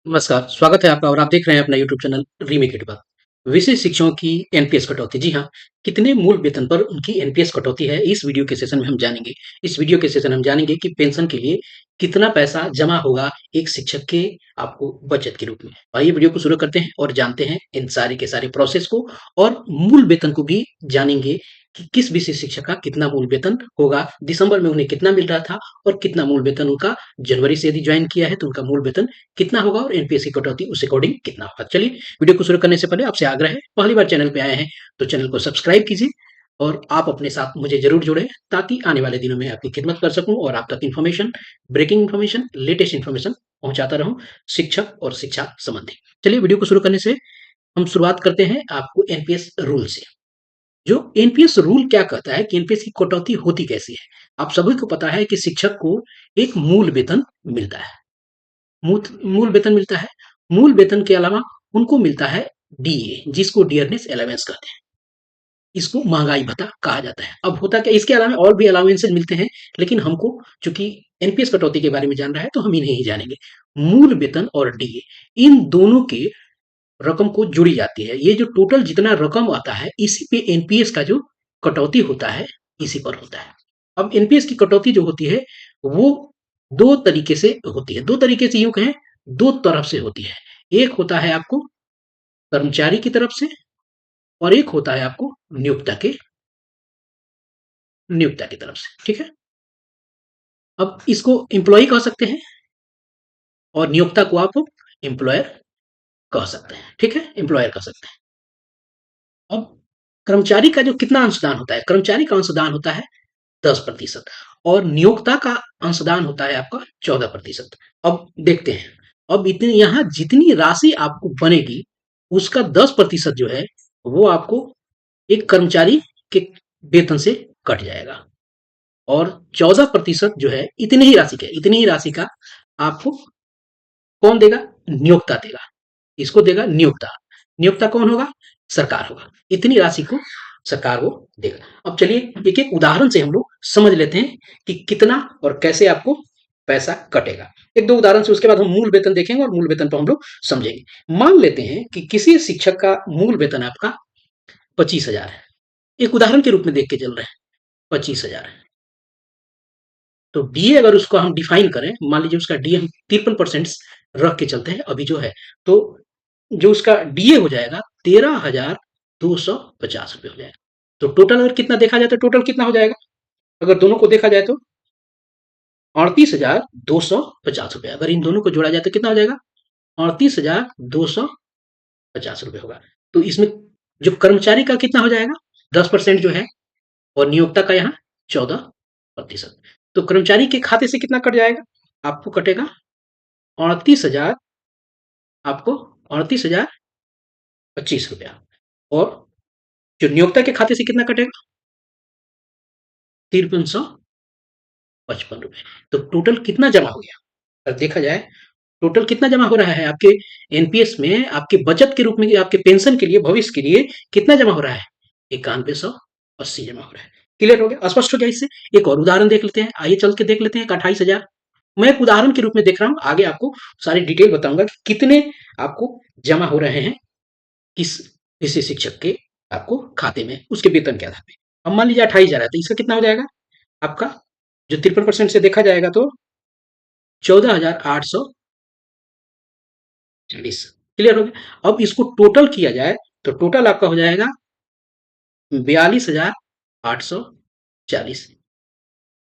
नमस्कार, स्वागत है आपका और आप देख रहे हैं अपना यूट्यूब चैनल रीमेक इट बात। विशेष शिक्षकों की एनपीएस कटौती, जी हाँ, कितने मूल वेतन पर उनकी एनपीएस कटौती है, इस वीडियो के सेशन में हम जानेंगे। इस वीडियो के सेशन में हम जानेंगे कि पेंशन के लिए कितना पैसा जमा होगा एक शिक्षक के आपको बचत के रूप में। आइए वीडियो को शुरू करते हैं और जानते हैं इन सारे के सारे प्रोसेस को और मूल वेतन को भी जानेंगे कि किस विशेष शिक्षक का कितना मूल वेतन होगा, दिसंबर में उन्हें कितना मिल रहा था और कितना मूल वेतन उनका जनवरी से यदि ज्वाइन किया है तो उनका मूल वेतन कितना होगा और एनपीएस की कटौती उस अकॉर्डिंग कितना होगा। चलिए वीडियो को शुरू करने से पहले आपसे आग्रह है, पहली बार चैनल पे आए हैं तो चैनल को सब्सक्राइब कीजिए और आप अपने साथ मुझे जरूर जोड़ें ताकि आने वाले दिनों में आपकी खिदमत कर सकूं और आप तक information, breaking information, latest information पहुंचाता रहूं शिक्षक और शिक्षा संबंधी। चलिए वीडियो को शुरू करने से हम शुरुआत करते हैं आपको एनपीएस रूल से। जो एनपीएस रूल क्या कहता है कि एनपीएस की कटौती होती कैसी है। आप सभी को पता है कि शिक्षक को एक मूल वेतन मिलता है, मूल वेतन मिलता है। मूल वेतन के अलावा उनको मिलता है डीए, जिसको डियरनेस अलाउंस कहते हैं। इसको महंगाई भत्ता कहा जाता है। अब होता क्या, इसके अलावा और भी अलाउंसेस मिलते हैं, लेकिन हमको चूंकि एनपीएस कटौती के बारे में जान रहा है तो हम इन्हें ही जानेंगे। मूल वेतन और डीए, इन दोनों के रकम को जुड़ी जाती है। ये जो टोटल जितना रकम आता है इसी पे एनपीएस का जो कटौती होता है इसी पर होता है। अब एनपीएस की कटौती जो होती है वो दो तरीके से होती है। दो तरीके से यूं कहें, दो तरफ से होती है। एक होता है आपको कर्मचारी की तरफ से और एक होता है आपको नियोक्ता की तरफ से। ठीक है। अब इसको एम्प्लॉय कह सकते हैं और नियोक्ता को आप एम्प्लॉयर कह सकते हैं। ठीक है, एम्प्लॉयर कह सकते हैं। अब कर्मचारी का जो कितना अंशदान होता है, कर्मचारी का अंशदान होता है 10% और नियोक्ता का अंशदान होता है आपका 14%। अब देखते हैं, अब इतनी यहाँ जितनी राशि आपको बनेगी उसका 10% जो है वो आपको एक कर्मचारी के वेतन से कट जाएगा और 14% जो है इतनी ही राशि का आपको कौन देगा? नियोक्ता देगा। इसको देगा नियोक्ता। नियोक्ता कौन होगा? सरकार होगा। इतनी राशि को सरकार वो देगा। अब चलिए एक एक उदाहरण से हम लोग समझ लेते हैं कि कितना और कैसे आपको पैसा कटेगा। एक दो उदाहरण से उसके बाद हम मूल वेतन देखेंगे और मूल वेतन पर हम लोग समझेंगे। मान लेते हैं कि किसी शिक्षक का मूल वेतन आपका 25,000 है। एक उदाहरण के रूप में देख के चल रहे हैं, 25,000 है। तो डीए अगर उसको हम डिफाइन करें, मान लीजिए उसका डीए हम 53% रख के चलते हैं अभी जो है, तो जो उसका डीए हो जाएगा 13,250 रुपये हो जाएगा। तो टोटल अगर कितना देखा जाए तो टोटल कितना हो जाएगा, अगर दोनों को देखा जाए तो 38,250 रुपये। अगर इन दोनों को जोड़ा जाए तो कितना हो जाएगा? 38,250 रुपये होगा। तो इसमें जो कर्मचारी का कितना हो जाएगा? 10% जो है और नियोक्ता का यहाँ 14%। तो कर्मचारी के खाते से कितना कट जाएगा? आपको कटेगा 38,000, आपको 38,025 रुपया। और जो नियोक्ता के खाते से कितना कटेगा? 53,55 रुपये। तो टोटल कितना जमा हो गया? अगर देखा जाए टोटल कितना जमा हो रहा है आपके एनपीएस में, आपके बचत के रूप में, आपके पेंशन के लिए, भविष्य के लिए कितना जमा हो रहा है? 9180 जमा हो रहा है। क्लियर हो गया, स्पष्ट हो गया। इससे एक और उदाहरण देख लेते हैं। आइए चल के देख लेते हैं। 28,000 मैं एक उदाहरण के रूप में देख रहा हूं, आगे आपको सारी डिटेल बताऊंगा कि कितने आपको जमा हो रहे हैं किस किसी शिक्षक के आपको खाते में उसके वेतन के आधार पे। अब मान लीजिए 28,000 है तो इसका कितना हो जाएगा आपका, जो 53% से देखा जाएगा तो 14,840। क्लियर हो गया। अब इसको टोटल किया जाए तो टोटल आपका हो जाएगा 42,840।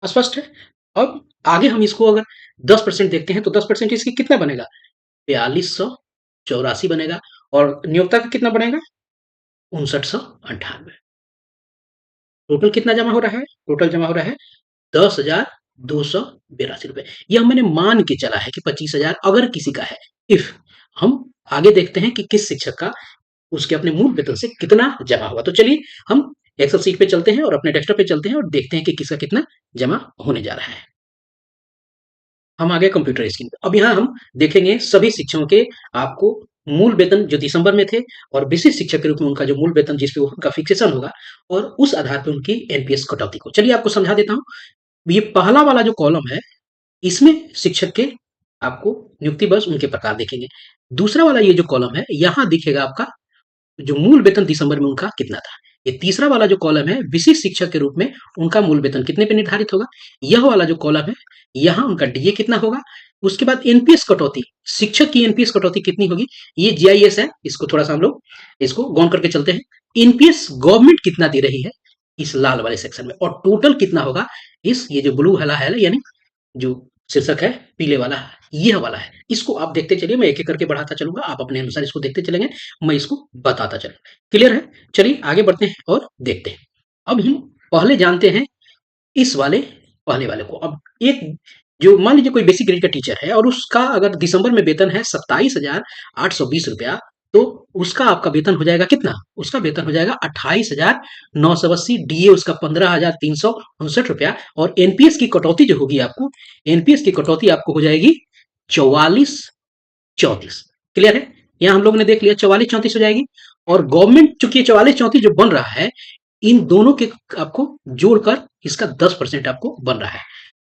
स्पष्ट है। अब आगे हम इसको अगर 10% देखते हैं तो 10% इसकी कितना बनेगा? 4284 बनेगा। और नियोक्ता का कितना बनेगा? 5998। टोटल कितना जमा हो रहा है? टोटल जमा हो रहा है 10,282 रुपए। यह मैंने मान के चला है कि 25,000 अगर किसी का है। इफ हम आगे देखते हैं कि किस शिक्षक का उसके अपने मूल वेतन से कितना जमा होगा। तो चलिए हम एक्सेल सीट पे चलते हैं और अपने डेस्कटॉप पे चलते हैं और देखते हैं कि किसका कितना जमा होने जा रहा है। हम आ गए कंप्यूटर स्क्रीन पे। अब यहाँ हम देखेंगे सभी शिक्षकों के आपको मूल वेतन जो दिसंबर में थे और विशिष्ट शिक्षक के रूप में उनका जो मूल वेतन जिस पे उनका फिक्सेशन होगा और उस आधार पे उनकी एनपीएस कटौती को। चलिए आपको समझा देता हूँ। ये पहला वाला जो कॉलम है इसमें शिक्षक के आपको नियुक्ति बस उनके प्रकार दिखेंगे। दूसरा वाला ये जो कॉलम है, यहाँ दिखेगा आपका जो मूल वेतन दिसंबर में उनका कितना था। ये तीसरा वाला जो कॉलम है, विशिष्ट शिक्षक के रूप में उनका मूल वेतन कितने पे निर्धारित होगा। यह वाला जो कॉलम है, यहाँ उनका डीए कितना होगा। उसके बाद एनपीएस कटौती, शिक्षक की एनपीएस कटौती कितनी होगी। ये जीआईएस है, इसको थोड़ा सा हम लोग इसको गौन करके चलते हैं। एनपीएस गवर्नमेंट कितना दे रही है इस लाल वाले सेक्शन में, और टोटल कितना होगा इस ये जो ब्लू वाला है, यानी जो शीर्षक है पीले वाला, यह वाला है। इसको आप देखते चलिए, मैं एक एक करके बढ़ाता चलूंगा, आप अपने अनुसार इसको देखते चलेंगे, मैं इसको बताता चलूंगा। क्लियर है। चलिए आगे बढ़ते हैं और देखते हैं। अब हम पहले जानते हैं इस वाले पहले वाले को। अब एक जो मान लीजिए कोई बेसिक ग्रेड का टीचर है और उसका अगर दिसंबर में वेतन है 27,820 रुपया, तो उसका आपका वेतन हो जाएगा कितना। उसका वेतन हो जाएगा 28,980, डीए उसका 15,359 रुपया, और एनपीएस की कटौती जो होगी आपको, एनपीएस की कटौती आपको हो जाएगी 4434। क्लियर है। यहाँ हम लोग ने देख लिया 4434 हो जाएगी। और गवर्नमेंट चूंकि 4434 जो बन रहा है, इन दोनों के आपको जोड़कर इसका 10% आपको बन रहा है,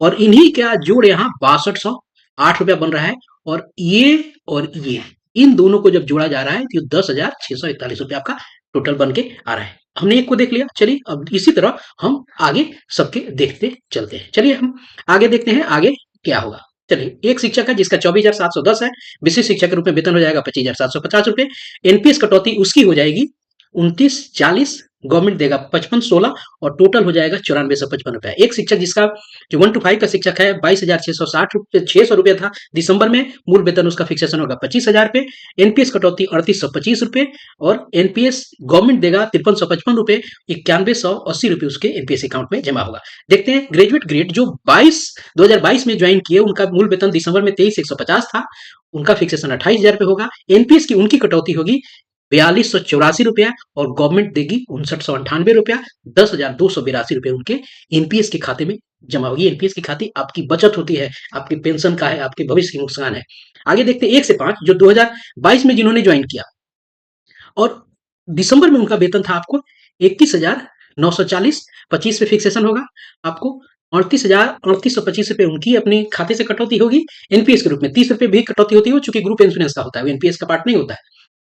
और इन्हीं का जोड़ यहाँ 6208 रुपया बन रहा है। और ये इन दोनों को जब जोड़ा जा रहा है तो 10,641 रुपया आपका टोटल बन के आ रहा है। हमने एक को देख लिया। चलिए अब इसी तरह हम आगे सबके देखते चलते हैं। चलिए हम आगे देखते हैं आगे क्या होगा। चलिए, एक शिक्षक है जिसका 24,710 है, विशिष्ट शिक्षक के रूप में वेतन हो जाएगा 25,750 रुपए। एनपीएस कटौती उसकी हो जाएगी 2940, गवर्नमेंट देगा 5516, और टोटल हो जाएगा 9455 रुपया। एक शिक्षक जिसका जो 1 to 5 का शिक्षक है 22,660 रुपये था दिसंबर में, मूल वेतन उसका फिक्सेशन होगा 25,000 रुपये। एनपीएस कटौती 3825 रुपये, और एनपीएस गवर्नमेंट देगा 5355 रुपये, 9180 रुपये उसके एनपीएस अकाउंट में जमा होगा। देखते हैं ग्रेजुएट ग्रेड जो 2022 में ज्वाइन किए, उनका मूल वेतन दिसंबर में 23,150 था, उनका फिक्सेशन 28,000 रुपये होगा। एनपीएस की उनकी कटौती होगी 4284 रुपया, और गवर्नमेंट देगी 5998 रुपया, 10,282 रुपये उनके एनपीएस के खाते में जमा होगी। एनपीएस की खाते आपकी बचत होती है, आपकी पेंशन का है, आपके भविष्य की नुकसान है। आगे देखते हैं 1 से 5 जो 2022 में जिन्होंने ज्वाइन किया, और दिसंबर में उनका वेतन था आपको 21,940, 25 पे फिक्सेशन होगा आपको। 38,3825 रुपये उनकी अपने खाते से कटौती होगी एनपीएस के रूप में। 30 रुपये भी कटौती होती है, चूंकि ग्रुप इंश्योरेंस का होता है, वो एनपीएस का पार्ट नहीं होता है।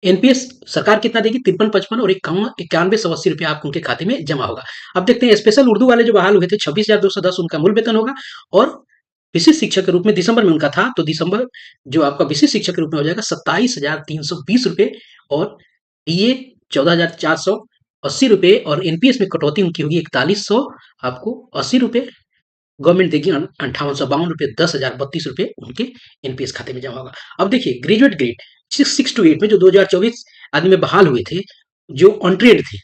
एनपीएस सरकार कितना देगी 5355, और 9180 रुपया आपको उनके खाते में जमा होगा। अब देखते हैं स्पेशल उर्दू वाले जो बहाल हुए थे 26,210 उनका मूल वेतन होगा, और विशिष्ट शिक्षक के रूप में दिसंबर में उनका था, तो दिसंबर जो आपका विशिष्ट शिक्षक के रूप में हो जाएगा 27,320 रुपये, और डीए 14,480 रुपये, और एनपीएस में कटौती उनकी होगी 4100 आपको 80 रुपये, गवर्नमेंट देगी 5852 रुपये, 10,032 रुपये उनके एनपीएस खाते में जमा होगा। अब देखिए ग्रेजुएट ग्रेड 6 to 8 में जो 2024 आदि में बहाल हुए थे, जो अनट्रेड थे,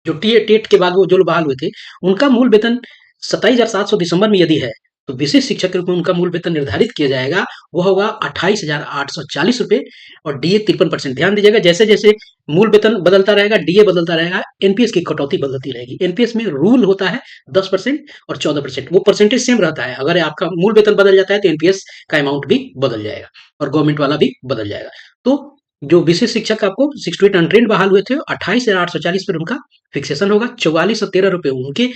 जो टेट के बाद वो जो बहाल हुए थे, उनका मूल वेतन 27,700 दिसंबर में यदि है, तो विशेष शिक्षक के रूप में उनका मूल वेतन निर्धारित किया जाएगा, वो होगा 28,840 रुपये, और डीए 53%। ध्यान दीजिएगा, जैसे जैसे मूल वेतन बदलता रहेगा, डीए बदलता रहेगा, एनपीएस की कटौती बदलती रहेगी। एनपीएस में रूल होता है 10% और 14%, वो परसेंटेज सेम रहता है। अगर आपका मूल वेतन बदल जाता है तो एनपीएस का अमाउंट भी बदल जाएगा, और गवर्नमेंट वाला भी बदल जाएगा। तो जो विशेष शिक्षक आपको 6 to 8 अनट्रेंड बहाल हुए थे, 28,840 पर उनका फिक्सेशन होगा, 4413 रुपये उनके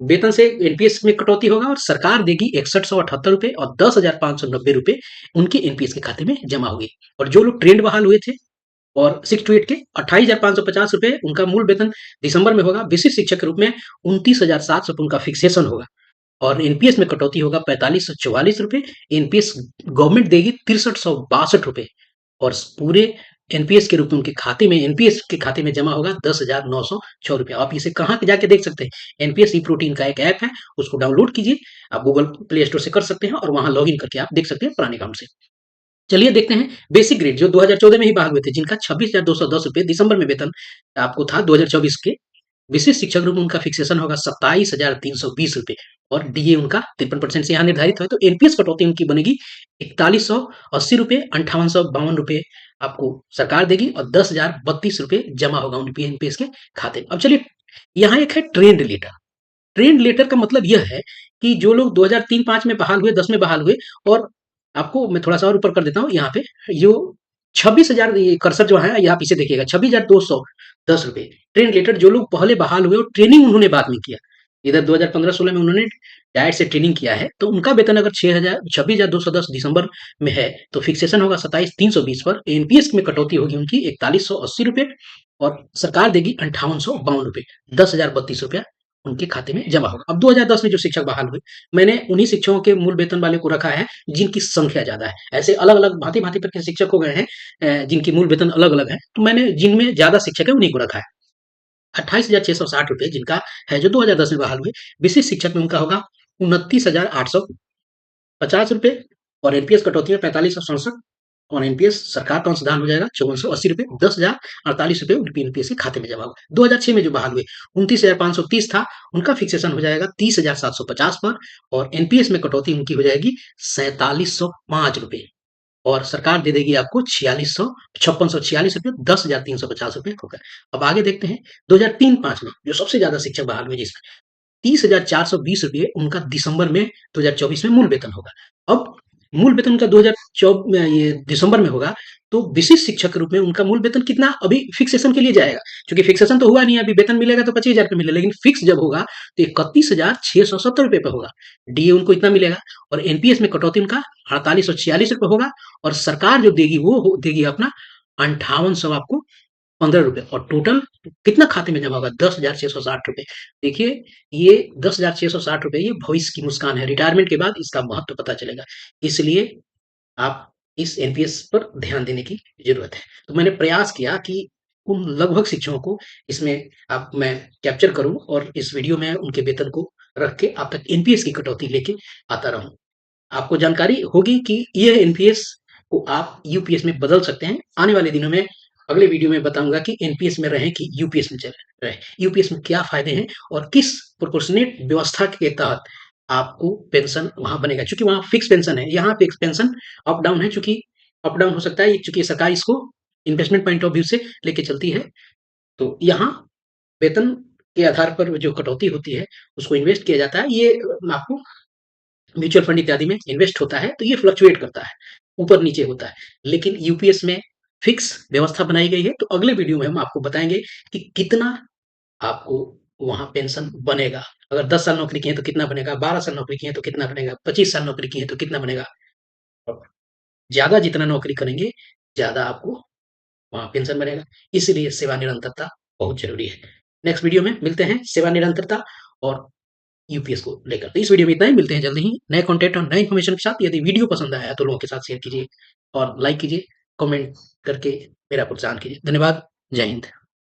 वेतन से एनपीएस में कटौती होगा, और सरकार देगी 6178 रुपये, और 10,590 रुपये उनके एनपीएस के खाते में जमा होगी। और जो लोग ट्रेंड बहाल हुए थे और 6 to 8 के 28,550 रुपये उनका मूल वेतन दिसंबर में होगा, विशिष्ट शिक्षक के रूप में 29,700 उनका फिक्सेशन होगा, और एनपीएस में कटौती होगा 4544 रुपये। एनपीएस गवर्नमेंट देगी 6362 रुपये, और पूरे एनपीएस के रूप में उनके खाते में एनपीएस के खाते में जमा होगा 10,906 रुपया। आप इसे कहाँ जाके देख सकते हैं, एनपीएस ई प्रोटीन का एक ऐप है, उसको डाउनलोड कीजिए, आप गूगल प्ले स्टोर से कर सकते हैं, और वहां लॉग इन करके आप देख सकते हैं पुराने अकाउंट से। चलिए देखते हैं बेसिक ग्रेड जो 2014 में ही बहाल हुए थे, जिनका 26,210 रुपये दिसंबर में वेतन आपको था 2024 के, विशिष्ट शिक्षक रूप में उनका फिक्सेशन होगा 27,320 रुपये, और डीए उनका 53% से यहाँ निर्धारित है, तो एनपीएस कटौती उनकी बनेगी 4180 रुपये, 5852 रुपये आपको सरकार देगी, और 10,032 रुपये जमा होगा उनके एनपीएस के खाते में। अब चलिए, यहाँ एक है ट्रेंड लेटर। ट्रेंड लेटर का मतलब यह है कि जो लोग 2003-5 में बहाल हुए, 10 में बहाल हुए, और आपको मैं थोड़ा सा और ऊपर कर देता हूँ, यहाँ पे जो 26,000 कर्सर जो है, आप इसे देखिएगा 26,210 रुपये ट्रेंड लेटर, जो लोग पहले बहाल हुए और ट्रेनिंग उन्होंने बाद में किया, इधर 2015-16 में उन्होंने डायट से ट्रेनिंग किया है, तो उनका वेतन अगर 6,000 26,210 दिसंबर में है, तो फिक्सेशन होगा 27,320 पर, एनपीएस में कटौती होगी उनकी 4180 रुपए और सरकार देगी 5852 रुपए, 10,032 रुपया उनके खाते में जमा होगा। अब 2010 में जो शिक्षक बहाल हुए, मैंने उन्हीं शिक्षकों के मूल वेतन वाले को रखा है जिनकी संख्या ज्यादा है। ऐसे अलग अलग भांति भांति पर के शिक्षक हो गए हैं जिनकी मूल वेतन अलग अलग है, तो मैंने जिनमें ज्यादा शिक्षक है उन्हीं को रखा है। 28,660 रुपए जिनका है, जो 2010 में बहाल हुए। विशिष्ट शिक्षक में उनका होगा 29,850 रुपए और एनपीएस कटौती में 45,167 और एनपीएस सरकार का अंशदान हो जाएगा 5480 रुपए, 10,048 रुपए उनके एनपीएस के खाते में जमा होगा। 2006 में जो बहाल हुए 29,530 था, उनका फिक्सेशन हो जाएगा 30,750 पर और एनपीएस में कटौती उनकी हो जाएगी 4705 रुपए और सरकार दे देगी आपको 4646 रुपए, 10,350 रुपए होगा। अब आगे देखते हैं 2003-5 में जो सबसे ज्यादा शिक्षक बहाल हुए, जिसमें 30,420 रुपए उनका दिसंबर में 2024 में मूल वेतन होगा। अब मूल वेतन उनका 2024 ये दिसंबर में होगा, तो विशिष्ट शिक्षक के रूप में उनका मूल वेतन कितना अभी फिक्सेशन के लिए जाएगा, क्योंकि फिक्सेशन तो हुआ नहीं, अभी वेतन मिलेगा तो 25,000 रुपए मिलेगा, लेकिन फिक्स जब होगा तो 31,670 रुपए पे होगा। डीए उनको इतना मिलेगा और एनपीएस में कटौती उनका 4846 रुपए होगा और सरकार जो देगी वो देगी अपना 5800 आपको 15 रुपए और टोटल कितना खाते में जमा होगा 10,660 रुपए। देखिए ये 10,660 रुपए ये भविष्य की मुस्कान है, रिटायरमेंट के बाद इसका महत्व पता चलेगा, इसलिए आप इस एनपीएस पर ध्यान देने की जरूरत है। तो मैंने प्रयास किया कि उन लगभग शिक्षकों को इसमें आप मैं कैप्चर करूं और इस वीडियो में उनके वेतन को रख के आप तक एनपीएस की कटौती लेके आता रहूं। आपको जानकारी होगी कि यह एनपीएस को आप यूपीएस में बदल सकते हैं। आने वाले दिनों में अगले वीडियो में बताऊंगा कि एनपीएस में रहें कि यूपीएस में चले रहे, यूपीएस में क्या फायदे हैं और किस प्रोपोर्शनेट व्यवस्था के तहत आपको पेंशन वहां बनेगा, क्योंकि वहां फिक्स पेंशन है, यहाँ फिक्स पेंशन अप डाउन है, चूंकि अप डाउन हो सकता है, चूंकि सरकार इसको इन्वेस्टमेंट पॉइंट ऑफ व्यू से लेके चलती है। तो यहाँ वेतन के आधार पर जो कटौती होती है उसको इन्वेस्ट किया जाता है, ये आपको म्यूचुअल फंड इत्यादि में इन्वेस्ट होता है, तो ये फ्लक्चुएट करता है, ऊपर नीचे होता है, लेकिन यूपीएस में फिक्स व्यवस्था बनाई गई है। तो अगले वीडियो में हम आपको बताएंगे कि कितना आपको वहां पेंशन बनेगा, अगर 10 साल नौकरी की है तो कितना बनेगा, 12 साल नौकरी की है तो कितना बनेगा, 25 साल नौकरी की है तो कितना बनेगा। ज्यादा जितना नौकरी करेंगे ज्यादा आपको वहां पेंशन बनेगा, इसलिए सेवा निरंतरता बहुत जरूरी है। नेक्स्ट वीडियो में मिलते हैं सेवा निरंतरता और यूपीएस को लेकर। तो इस वीडियो में इतना ही, मिलते हैं जल्दी ही नए कंटेंट और नए इन्फॉर्मेशन के साथ। यदि वीडियो पसंद आया तो लोगों के साथ शेयर कीजिए और लाइक कीजिए, कमेंट करके मेरा प्रोत्साहन कीजिए। धन्यवाद। जय हिंद।